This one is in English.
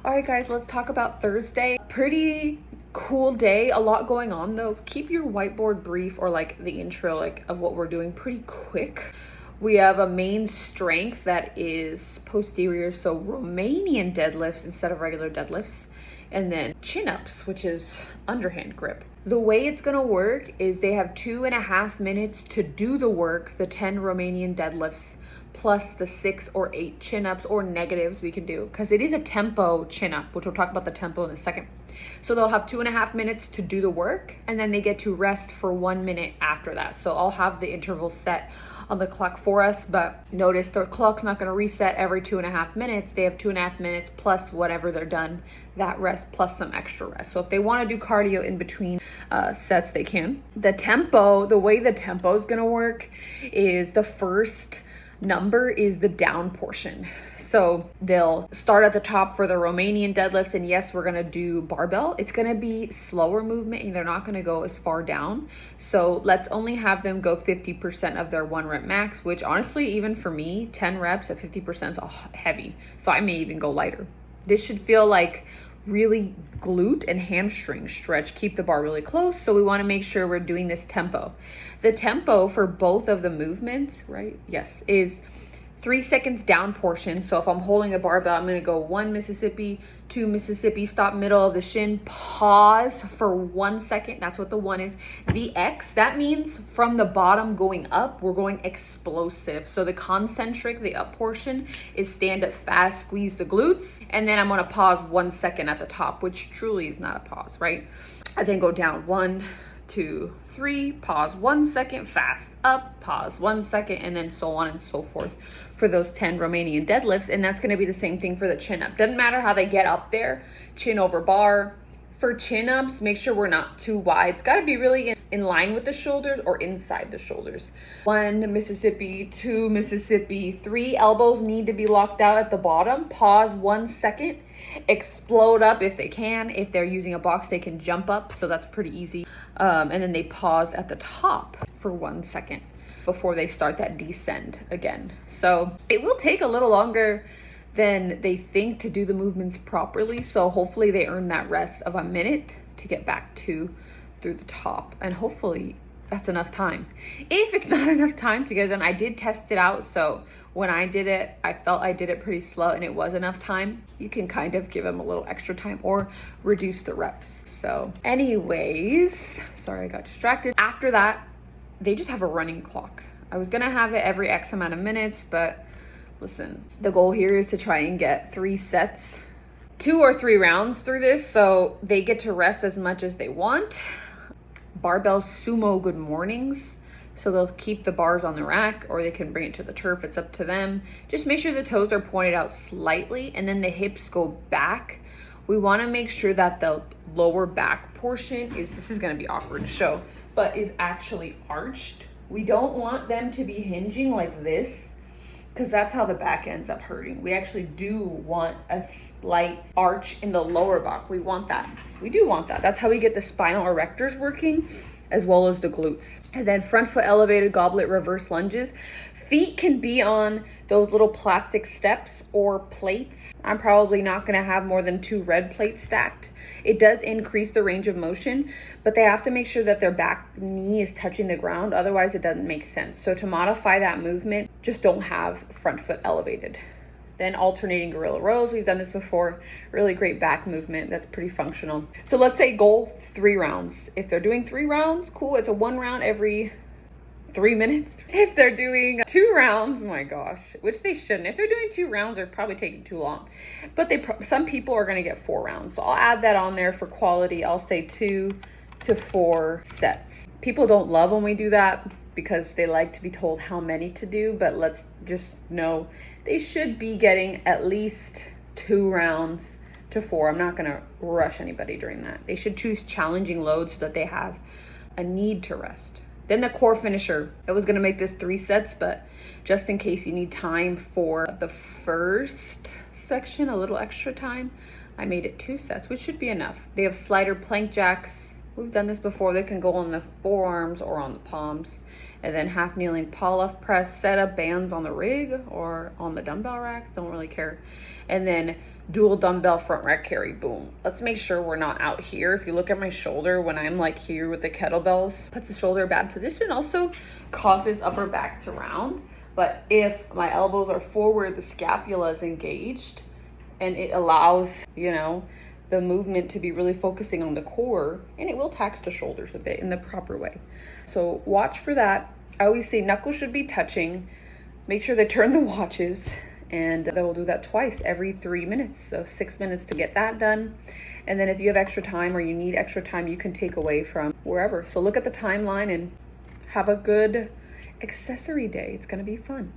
All right, guys, let's talk about Thursday. Pretty cool day, a lot going on though. Keep your whiteboard brief or like the intro of what we're doing pretty quick. We have a main strength that is posterior, so Romanian deadlifts instead of regular deadlifts, and then chin-ups, which is underhand grip. The way it's gonna work is they have 2.5 minutes to do the work, the 10 Romanian deadlifts, plus the 6 or 8 chin-ups or negatives we can do, because it is a tempo chin-up, which we'll talk about the tempo in a second. So they'll have 2.5 minutes to do the work, and then they get to rest for 1 minute after that. So I'll have the interval set on the clock for us, but notice the clock's not going to reset every 2.5 minutes. They have 2.5 minutes plus whatever they're done, that rest plus some extra rest. So if they want to do cardio in between sets, they can. The tempo, the way the tempo is going to work is the first number is the down portion. So they'll start at the top for the Romanian deadlifts, and yes, we're gonna do barbell. It's gonna be slower movement and they're not gonna go as far down. So let's only have them go 50% of their 1 rep max, which honestly, even for me, 10 reps at 50% is heavy. So I may even go lighter. This should feel like really glute and hamstring stretch. Keep the bar really close. So we wanna make sure we're doing this tempo. The tempo for both of the movements, right? Yes, is 3 seconds down portion. So if I'm holding a barbell, I'm gonna go 1 Mississippi, 2 Mississippi, stop middle of the shin, pause for 1 second. That's what the 1 is. The X, that means from the bottom going up, we're going explosive. So the concentric, the up portion, is stand up fast, squeeze the glutes, and then I'm gonna pause 1 second at the top, which truly is not a pause, right? I then go down 1, 2, 3, pause 1 second, fast up, pause 1 second, and then so on and so forth for those 10 Romanian deadlifts. And that's going to be the same thing for the chin up. Doesn't matter how they get up there, chin over bar. For chin ups, make sure we're not too wide. It's got to be really in line with the shoulders or inside the shoulders. 1 Mississippi, 2 Mississippi, 3 elbows need to be locked out at the bottom. Pause 1 second, explode up if they can. If they're using a box, they can jump up, so that's pretty easy. And then they pause at the top for 1 second before they start that descend again. So it will take a little longer than they think to do the movements properly. So hopefully they earn that rest of a minute to get back to through the top. And hopefully that's enough time. If it's not enough time to get it done, I did test it out. So when I did it, I felt I did it pretty slow and it was enough time. You can kind of give them a little extra time or reduce the reps. So anyways, sorry, I got distracted. After that, they just have a running clock. I was gonna have it every X amount of minutes, but listen, the goal here is to try and get 3 sets, 2 or 3 rounds through this, so they get to rest as much as they want. Barbell sumo good mornings, so they'll keep the bars on the rack or they can bring it to the turf. It's up to them. Just make sure the toes are pointed out slightly and then the hips go back. We want to make sure that the lower back portion is, this is going to be awkward to show, but is actually arched. We don't want them to be hinging like this, because that's how the back ends up hurting. We actually do want a slight arch in the lower back. We want that. We do want that. That's how we get the spinal erectors working, as well as the glutes. And then front foot elevated goblet reverse lunges. Feet can be on those little plastic steps or plates. I'm probably not gonna have more than 2 red plates stacked. It does increase the range of motion, but they have to make sure that their back knee is touching the ground. Otherwise it doesn't make sense. So to modify that movement, just don't have front foot elevated. Then alternating gorilla rows. We've done this before. Really great back movement. That's pretty functional. So let's say goal 3 rounds. If they're doing 3 rounds, cool. It's a 1 round every 3 minutes. If they're doing 2 rounds, my gosh, which they shouldn't. If they're doing 2 rounds, they're probably taking too long. But some people are going to get 4 rounds. So I'll add that on there for quality. I'll say 2 to 4 sets. People don't love when we do that because they like to be told how many to do, but let's just know they should be getting at least 2 rounds to 4. I'm not going to rush anybody during that. They should choose challenging loads so that they have a need to rest. Then the core finisher. I was gonna make this 3 sets, but just in case you need time for the first section, a little extra time, I made it 2 sets, which should be enough. They have slider plank jacks. We've done this before. They can go on the forearms or on the palms. And then half kneeling pull-off press, set up bands on the rig or on the dumbbell racks, don't really care. And then dual dumbbell front rack carry, boom. Let's make sure we're not out here. If you look at my shoulder when I'm like here with the kettlebells, puts the shoulder in bad position, also causes upper back to round. But if my elbows are forward, the scapula is engaged, and it allows, you know, the movement to be really focusing on the core, and it will tax the shoulders a bit in the proper way. So watch for that. I always say knuckles should be touching. Make sure they turn the watches, and then we'll do that twice every 3 minutes. So 6 minutes to get that done. And then if you have extra time or you need extra time, you can take away from wherever. So look at the timeline and have a good accessory day. It's gonna be fun.